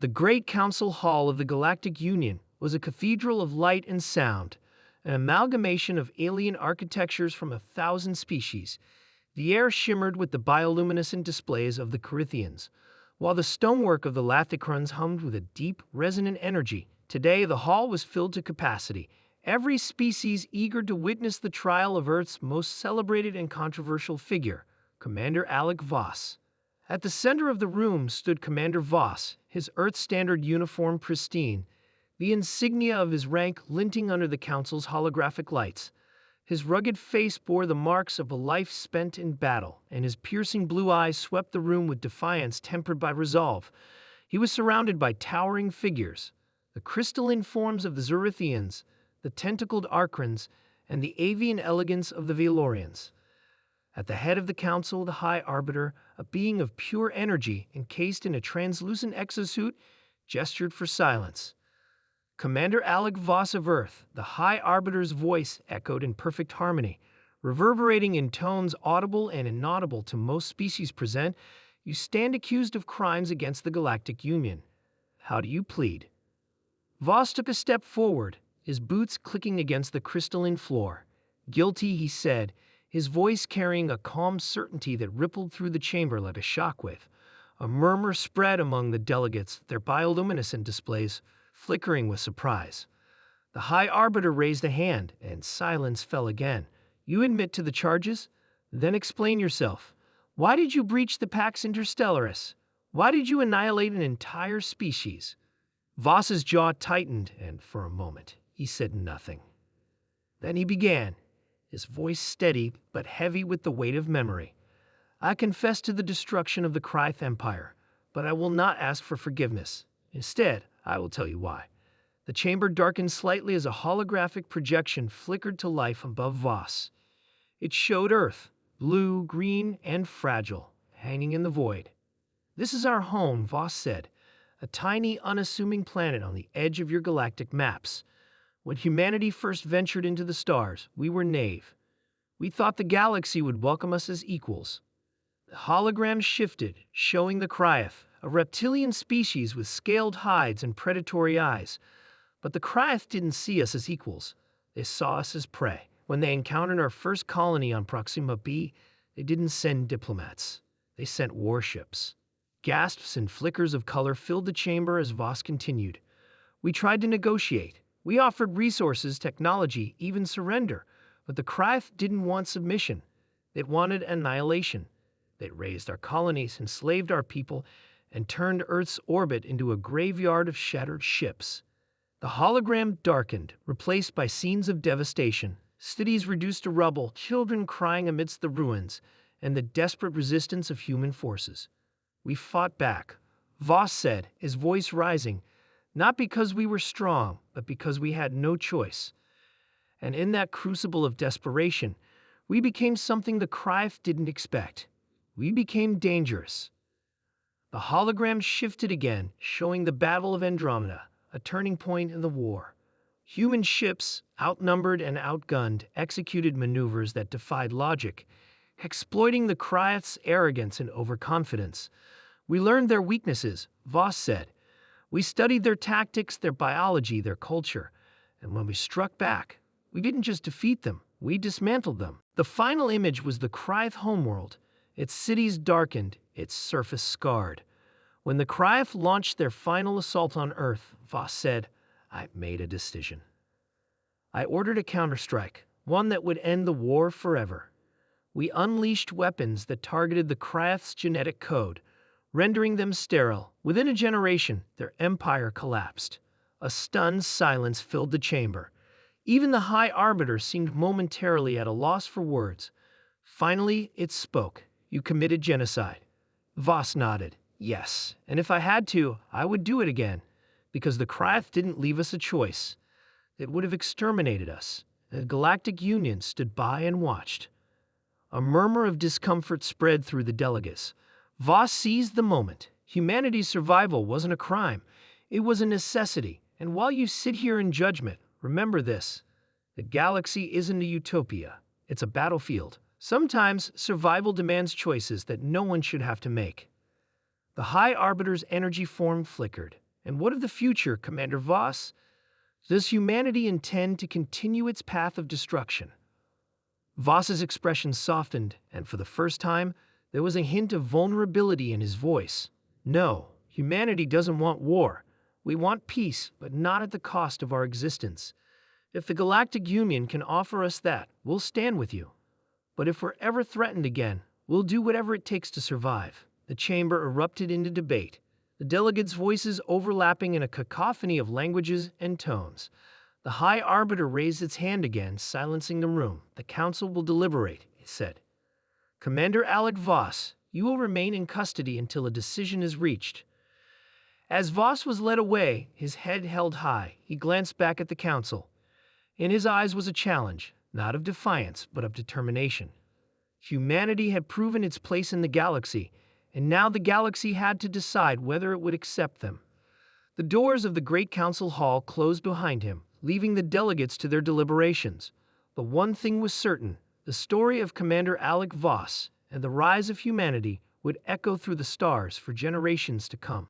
The Great Council Hall of the Galactic Union was a cathedral of light and sound, an amalgamation of alien architectures from 1,000 species. The air shimmered with the bioluminescent displays of the Carithians, while the stonework of the Lathicrons hummed with a deep, resonant energy. Today, the hall was filled to capacity, every species eager to witness the trial of Earth's most celebrated and controversial figure, Commander Alec Voss. At the center of the room stood Commander Voss, his Earth Standard uniform pristine, the insignia of his rank glinting under the Council's holographic lights. His rugged face bore the marks of a life spent in battle, and his piercing blue eyes swept the room with defiance tempered by resolve. He was surrounded by towering figures, the crystalline forms of the Zorithians, the tentacled Arkrans, and the avian elegance of the Velorians. At the head of the council, the High Arbiter, a being of pure energy encased in a translucent exosuit, gestured for silence. Commander Alec Voss of Earth, the High Arbiter's voice echoed in perfect harmony, reverberating in tones audible and inaudible to most species present. You stand accused of crimes against the Galactic Union. How do you plead? Voss took a step forward, his boots clicking against the crystalline floor. Guilty, he said, his voice carrying a calm certainty that rippled through the chamber like a shockwave. A murmur spread among the delegates, their bioluminescent displays flickering with surprise. The High Arbiter raised a hand, and silence fell again. You admit to the charges? Then explain yourself. Why did you breach the Pax Interstellaris? Why did you annihilate an entire species? Voss's jaw tightened, and for a moment, he said nothing. Then he began, his voice steady but heavy with the weight of memory. I confess to the destruction of the Kryth Empire, but I will not ask for forgiveness. Instead, I will tell you why. The chamber darkened slightly as a holographic projection flickered to life above Voss. It showed Earth, blue, green, and fragile, hanging in the void. This is our home, Voss said, a tiny, unassuming planet on the edge of your galactic maps. When humanity first ventured into the stars, we were naive. We thought the galaxy would welcome us as equals. The hologram shifted, showing the Kryth, a reptilian species with scaled hides and predatory eyes. But the Kryth didn't see us as equals. They saw us as prey. When they encountered our first colony on Proxima B, they didn't send diplomats. They sent warships. Gasps and flickers of color filled the chamber as Voss continued. We tried to negotiate. We offered resources, technology, even surrender. But the Kryth didn't want submission. They wanted annihilation. They raised our colonies, enslaved our people, and turned Earth's orbit into a graveyard of shattered ships. The hologram darkened, replaced by scenes of devastation, cities reduced to rubble, children crying amidst the ruins, and the desperate resistance of human forces. We fought back, Voss said, his voice rising, not because we were strong, but because we had no choice. And in that crucible of desperation, we became something the Kryth didn't expect. We became dangerous. The hologram shifted again, showing the Battle of Andromeda, a turning point in the war. Human ships, outnumbered and outgunned, executed maneuvers that defied logic, exploiting the Kryth's arrogance and overconfidence. We learned their weaknesses, Voss said. We studied their tactics, their biology, their culture. And when we struck back, we didn't just defeat them, we dismantled them. The final image was the Kryth homeworld, its cities darkened, its surface scarred. When the Kryth launched their final assault on Earth, Voss said, I made a decision. I ordered a counterstrike, one that would end the war forever. We unleashed weapons that targeted the Kryth's genetic code, rendering them sterile. Within a generation, their empire collapsed. A stunned silence filled the chamber. Even the High Arbiter seemed momentarily at a loss for words. Finally, it spoke. You committed genocide. Voss nodded. Yes, and if I had to, I would do it again, because the Kryth didn't leave us a choice. It would have exterminated us. The Galactic Union stood by and watched. A murmur of discomfort spread through the delegates. Voss seized the moment. Humanity's survival wasn't a crime. It was a necessity. And while you sit here in judgment, remember this. The galaxy isn't a utopia. It's a battlefield. Sometimes survival demands choices that no one should have to make. The High Arbiter's energy form flickered. And what of the future, Commander Voss? Does humanity intend to continue its path of destruction? Voss's expression softened, and for the first time, there was a hint of vulnerability in his voice. No, humanity doesn't want war. We want peace, but not at the cost of our existence. If the Galactic Union can offer us that, we'll stand with you. But if we're ever threatened again, we'll do whatever it takes to survive. The chamber erupted into debate, the delegates' voices overlapping in a cacophony of languages and tones. The High Arbiter raised its hand again, silencing the room. The council will deliberate, it said. Commander Alec Voss, you will remain in custody until a decision is reached. As Voss was led away, his head held high, he glanced back at the council. In his eyes was a challenge, not of defiance, but of determination. Humanity had proven its place in the galaxy, and now the galaxy had to decide whether it would accept them. The doors of the great council hall closed behind him, leaving the delegates to their deliberations. But one thing was certain, the story of Commander Alec Voss and the rise of humanity would echo through the stars for generations to come.